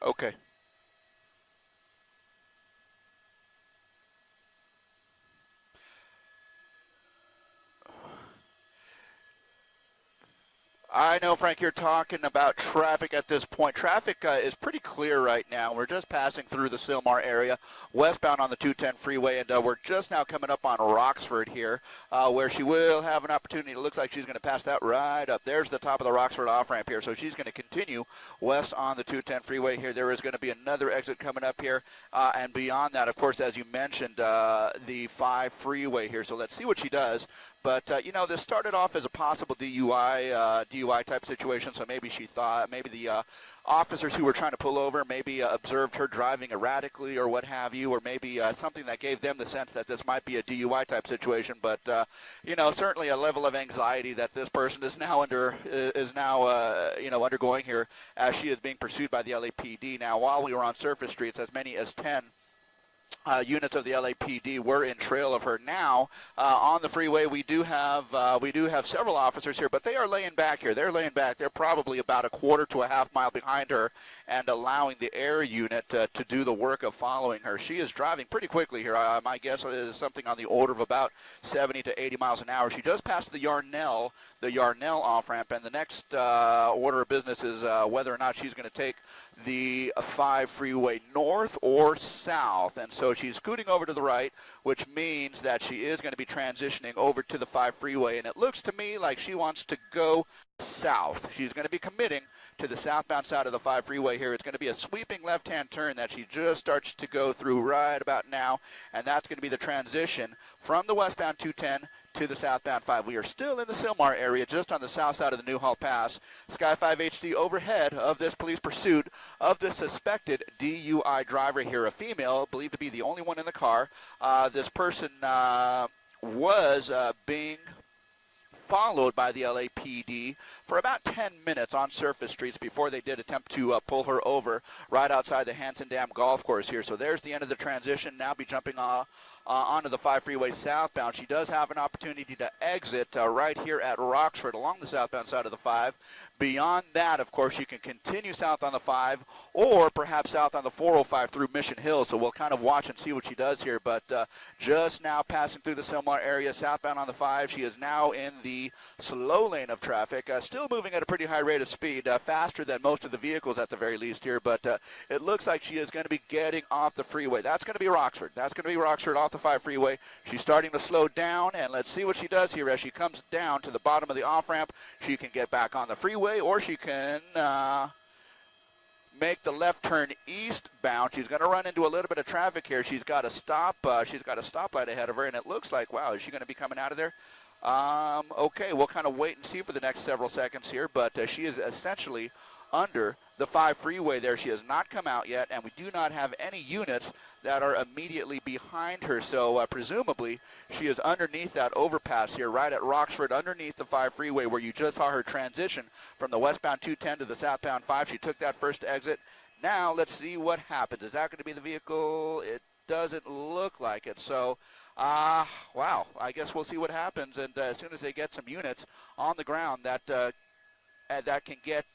Okay. I know, Frank, you're talking about traffic at this point. Traffic is pretty clear right now. We're just passing through the Sylmar area, westbound on the 210 freeway, and we're just now coming up on Roxford here, where she will have an opportunity. It looks like she's going to pass that right up. There's the top of the Roxford off-ramp here, so she's going to continue west on the 210 freeway here. There is going to be another exit coming up here, and beyond that, of course, as you mentioned, the 5 freeway here. So let's see what she does. But, you know, this started off as a possible DUI type situation, so maybe she thought, maybe the officers who were trying to pull over maybe observed her driving erratically or what have you, or maybe something that gave them the sense that this might be a DUI type situation. But, you know, certainly a level of anxiety that this person is now you know, undergoing here as she is being pursued by the LAPD. Now, while we were on surface streets, as many as 10 units of the LAPD were in trail of her. Now on the freeway, we do have several officers here, but they are laying back here. They're laying back. They're probably about a quarter to a half mile behind her and allowing the air unit to do the work of following her. She is driving pretty quickly here. My guess is something on the order of about 70 to 80 miles an hour. She just passed the Yarnell off-ramp, and the next order of business is whether or not she's going to take the 5 freeway north or south. And so she's scooting over to the right, which means that she is going to be transitioning over to the 5 freeway. And it looks to me like she wants to go south. She's going to be committing to the southbound side of the 5 freeway here. It's going to be a sweeping left-hand turn that she just starts to go through right about now. And that's going to be the transition from the westbound 210 to the southbound 5. We are still in the Sylmar area, just on the south side of the Newhall Pass. Sky 5 HD overhead of this police pursuit of the suspected DUI driver here, a female, believed to be the only one in the car. This person was being followed by the LAPD for about 10 minutes on surface streets before they did attempt to pull her over right outside the Hanson Dam Golf Course here. So there's the end of the transition. Now be jumping onto the 5 freeway southbound. She does have an opportunity to exit right here at Roxford along the southbound side of the 5. Beyond that, of course, you can continue south on the 5 or perhaps south on the 405 through Mission Hill. So we'll kind of watch and see what she does here. But just now passing through the Sylmar area, southbound on the 5, she is now in the slow lane of traffic, still moving at a pretty high rate of speed, faster than most of the vehicles at the very least here. But it looks like she is going to be getting off the freeway. That's going to be Roxford. That's going to be Roxford off the 5 freeway. She's starting to slow down, and let's see what she does here as she comes down to the bottom of the off-ramp. She can get back on the freeway, or she can make the left turn eastbound. She's going to run into a little bit of traffic here. She's got a stop. She's got a stoplight ahead of her, and it looks like, wow, is she going to be coming out of there? Okay, we'll kind of wait and see for the next several seconds here, but she is essentially under the 5 freeway there. She has not come out yet, and we do not have any units that are immediately behind her. So presumably she is underneath that overpass here, right at Roxford, underneath the 5 freeway where you just saw her transition from the westbound 210 to the southbound 5. She took that first exit. Now let's see what happens. Is that going to be the vehicle? It doesn't look like it. So, wow, I guess we'll see what happens. And as soon as they get some units on the ground that can get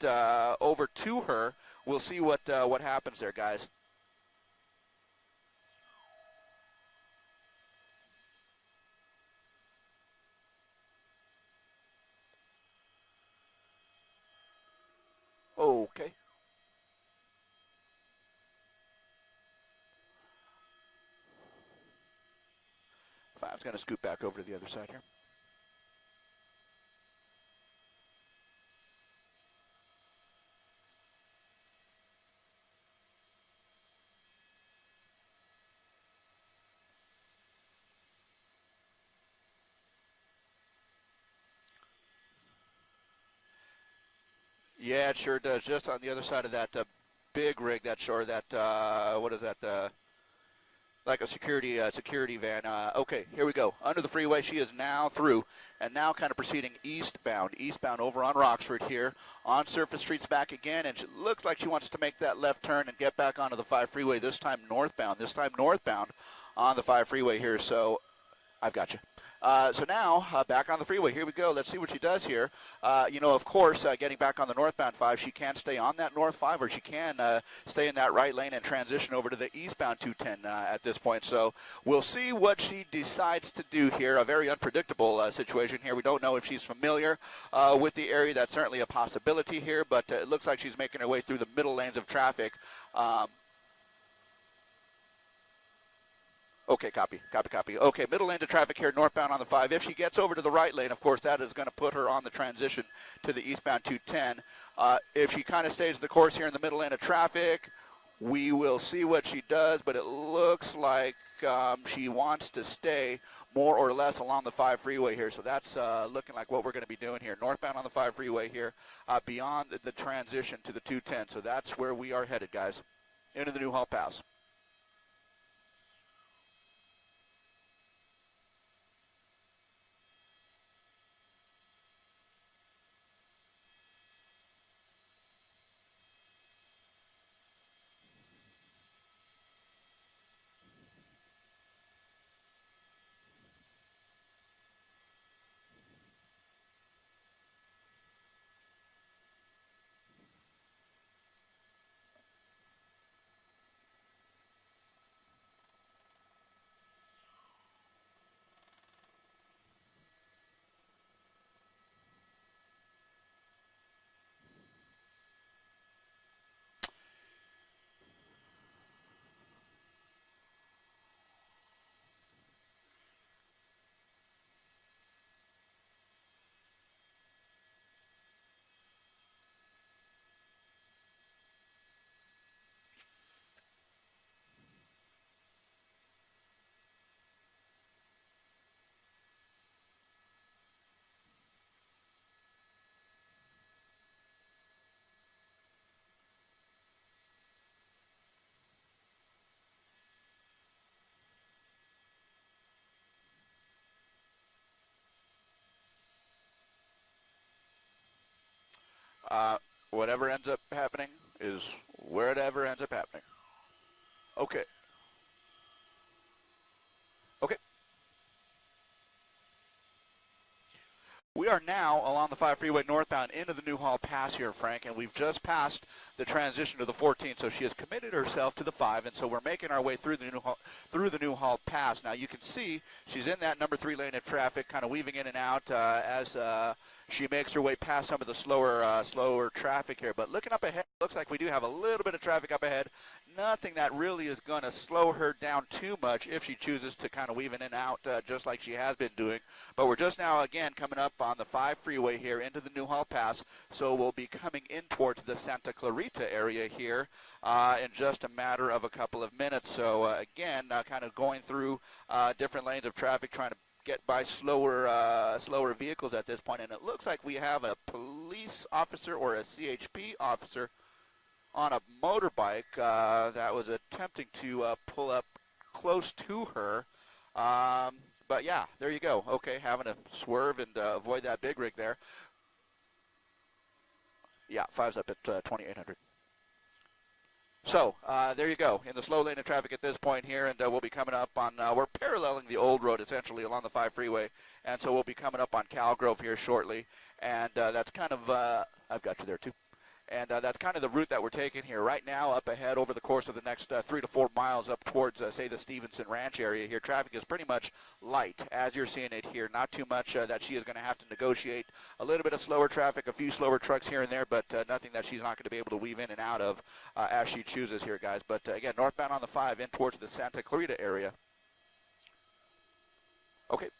over to her, we'll see what happens there, guys. Okay. Five's going to scoot back over to the other side here. Yeah, it sure does. Just on the other side of that big rig, that shore, that what is that? Like a security van. Okay, here we go. Under the freeway, she is now through, and now kind of proceeding eastbound over on Roxford here, on surface streets back again, and it looks like she wants to make that left turn and get back onto the 5 freeway, this time northbound on the 5 freeway here. So I've got you. So now, back on the freeway. Here we go. Let's see what she does here. Of course, getting back on the northbound 5, she can stay on that north 5, or she can stay in that right lane and transition over to the eastbound 210 at this point. So we'll see what she decides to do here. A very unpredictable situation here. We don't know if she's familiar with the area. That's certainly a possibility here, but it looks like she's making her way through the middle lanes of traffic. Okay, copy. Okay, middle lane of traffic here, northbound on the 5. If she gets over to the right lane, of course, that is going to put her on the transition to the eastbound 210. If she kind of stays the course here in the middle lane of traffic, we will see what she does, but it looks like she wants to stay more or less along the 5 freeway here. So that's looking like what we're going to be doing here. Northbound on the 5 freeway here, beyond the transition to the 210. So that's where we are headed, guys, into the Newhall Pass. Whatever ends up happening is wherever ends up happening. Okay. Okay. We are now along the 5 freeway northbound into the Newhall Pass here, Frank, and we've just passed the transition to the 14, so she has committed herself to the 5, and so we're making our way through the Newhall Pass. Now you can see she's in that number 3 lane of traffic, kind of weaving in and out as she makes her way past some of the slower traffic here. But looking up ahead, looks like we do have a little bit of traffic up ahead. Nothing that really is going to slow her down too much if she chooses to kind of weave in and out just like she has been doing. But we're just now, again, coming up on the 5 freeway here into the Newhall Pass, so we'll be coming in towards the Santa Clarita area here in just a matter of a couple of minutes. So, again, kind of going through different lanes of traffic, trying to get by slower vehicles at this point, and it looks like we have a police officer or a CHP officer on a motorbike that was attempting to pull up close to her. But yeah, there you go. Okay, having to swerve and avoid that big rig there. Yeah, 5's up at 2800. So there you go, in the slow lane of traffic at this point here, and we'll be coming up on, we're paralleling the old road essentially along the 5 freeway, and so we'll be coming up on Calgrove here shortly, and that's kind of, I've got you there too. And that's kind of the route that we're taking here. Right now, up ahead over the course of the next 3 to 4 miles up towards, say, the Stevenson Ranch area here, traffic is pretty much light, as you're seeing it here. Not too much that she is going to have to negotiate. A little bit of slower traffic, a few slower trucks here and there, but nothing that she's not going to be able to weave in and out of as she chooses here, guys. But, again, northbound on the 5 in towards the Santa Clarita area. Okay.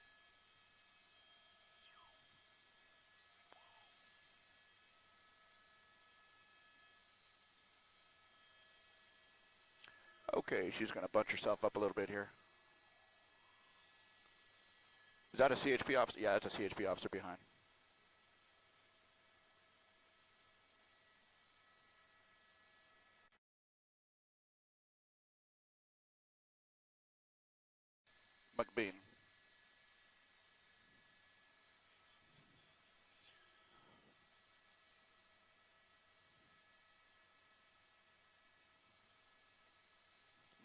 Okay, she's going to bunch herself up a little bit here. Is that a CHP officer? Yeah, that's a CHP officer behind. McBean.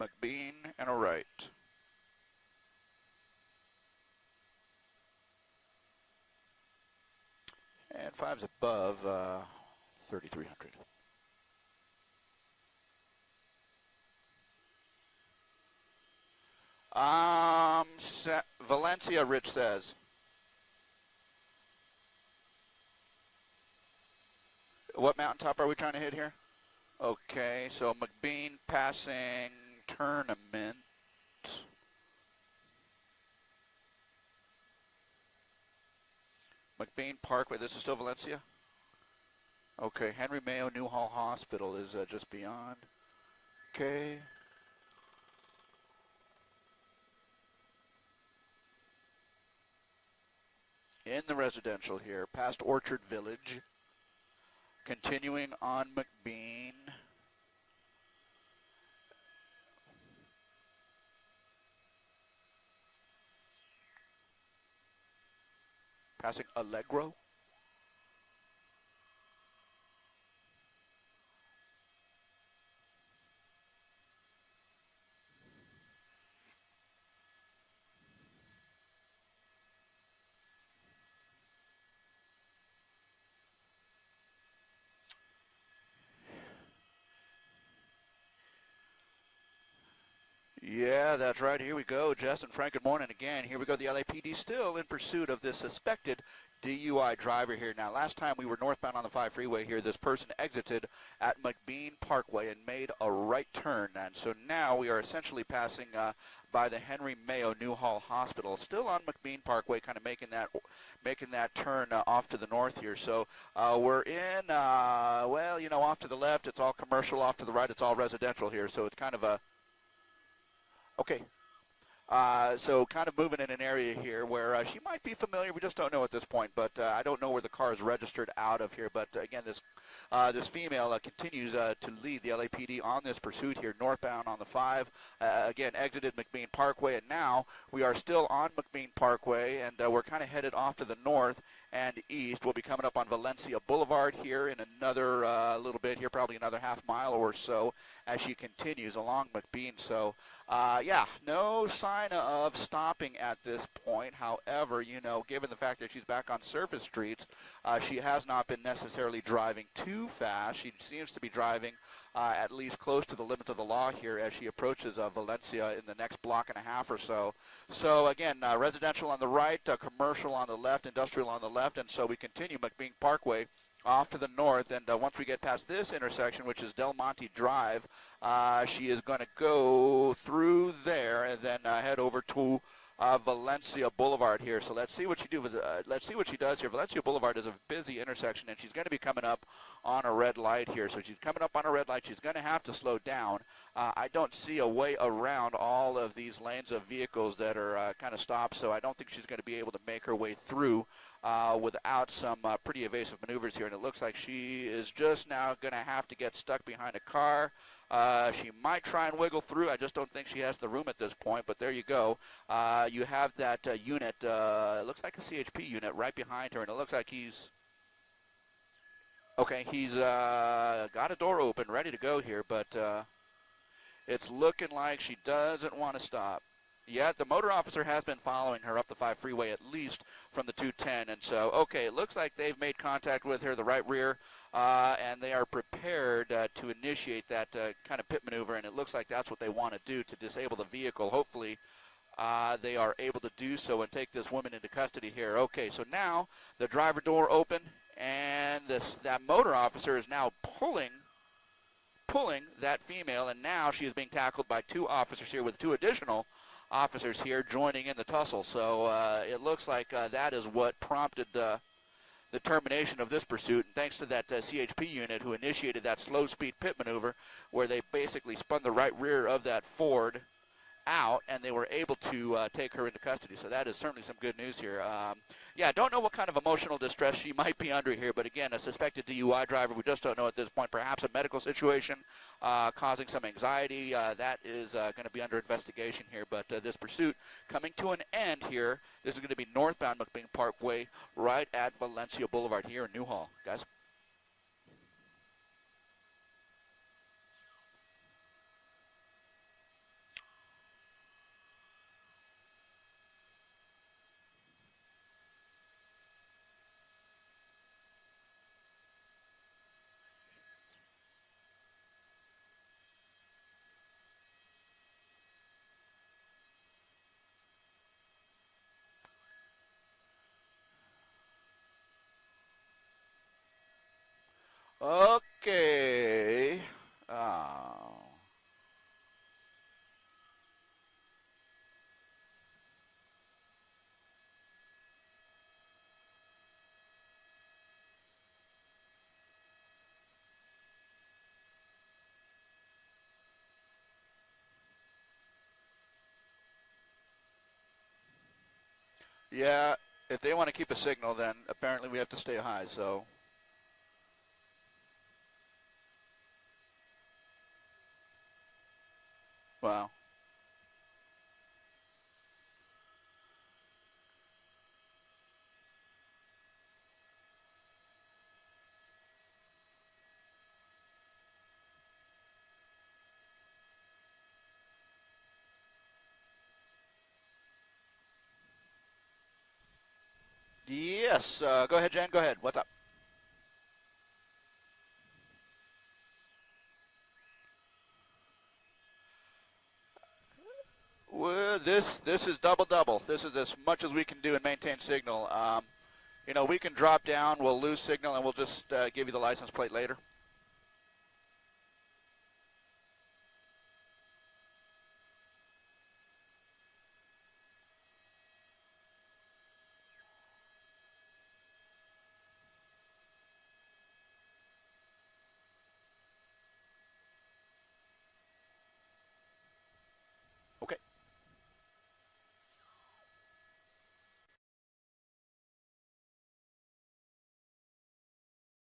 McBean and a right. 10.5's above 3,300. Valencia, Rich says. What mountaintop are we trying to hit here? Okay, so McBean passing tournament. McBean Parkway, this is still Valencia? Okay, Henry Mayo Newhall Hospital is just beyond. Okay. In the residential here, past Orchard Village. Continuing on McBean. Passing Allegro. Yeah, that's right. Here we go. Jess and Frank, good morning again. Here we go. The LAPD still in pursuit of this suspected DUI driver here. Now, last time we were northbound on the 5 freeway here, this person exited at McBean Parkway and made a right turn. And so now we are essentially passing by the Henry Mayo Newhall Hospital, still on McBean Parkway, kind of making that turn off to the north here. So we're in, well, you know, off to the left, it's all commercial. Off to the right, it's all residential here. So it's kind of a, okay. So kind of moving in an area here where she might be familiar. We just don't know at this point, but I don't know where the car is registered out of here. But again, this female continues to lead the LAPD on this pursuit here, northbound on the 5. Again, exited McBean Parkway, and now we are still on McBean Parkway, and we're kind of headed off to the north and east. We'll be coming up on Valencia Boulevard here in another little bit here, probably another half mile or so, as she continues along McBean. So, yeah, no sign of stopping at this point. However, you know, given the fact that she's back on surface streets, she has not been necessarily driving too fast. She seems to be driving at least close to the limit of the law here as she approaches Valencia in the next block and a half or so. So, again, residential on the right, commercial on the left, industrial on the left, and so we continue McBean Parkway off to the north, and once we get past this intersection, which is Del Monte Drive, she is going to go through there and then head over to Valencia Boulevard here. So let's see what she does here. Valencia Boulevard is a busy intersection, and she's going to be coming up on a red light here. So she's coming up on a red light. She's going to have to slow down. I don't see a way around all of these lanes of vehicles that are kind of stopped, so I don't think she's going to be able to make her way through without some pretty evasive maneuvers here. And it looks like she is just now going to have to get stuck behind a car. She might try and wiggle through. I just don't think she has the room at this point, but there you go. You have that unit, it looks like a CHP unit right behind her, and it looks like he's got a door open, ready to go here, but it's looking like she doesn't want to stop. Yeah, the motor officer has been following her up the 5 freeway, at least from the 210. And so, okay, it looks like they've made contact with her, the right rear, and they are prepared to initiate that kind of pit maneuver. And it looks like that's what they want to do to disable the vehicle. Hopefully, they are able to do so and take this woman into custody here. Okay, so now the driver door open, and that motor officer is now pulling that female, and now she is being tackled by 2 officers here, with 2 additional officers here joining in the tussle. So it looks like that is what prompted the termination of this pursuit. And thanks to that CHP unit who initiated that slow speed pit maneuver, where they basically spun the right rear of that Ford out, and they were able to take her into custody. So that is certainly some good news here. Yeah, don't know what kind of emotional distress she might be under here, but again, a suspected DUI driver, we just don't know at this point. Perhaps a medical situation causing some anxiety. That is going to be under investigation here, but this pursuit coming to an end here. This is going to be northbound McBean Parkway right at Valencia Boulevard here in Newhall. Guys? Okay. Oh. Yeah, if they want to keep a signal, then apparently we have to stay high, so. Wow. Yes, go ahead, Jen, go ahead. What's up? Well, this is double. This is as much as we can do and maintain signal. You know, we can drop down, we'll lose signal, and we'll just give you the license plate later.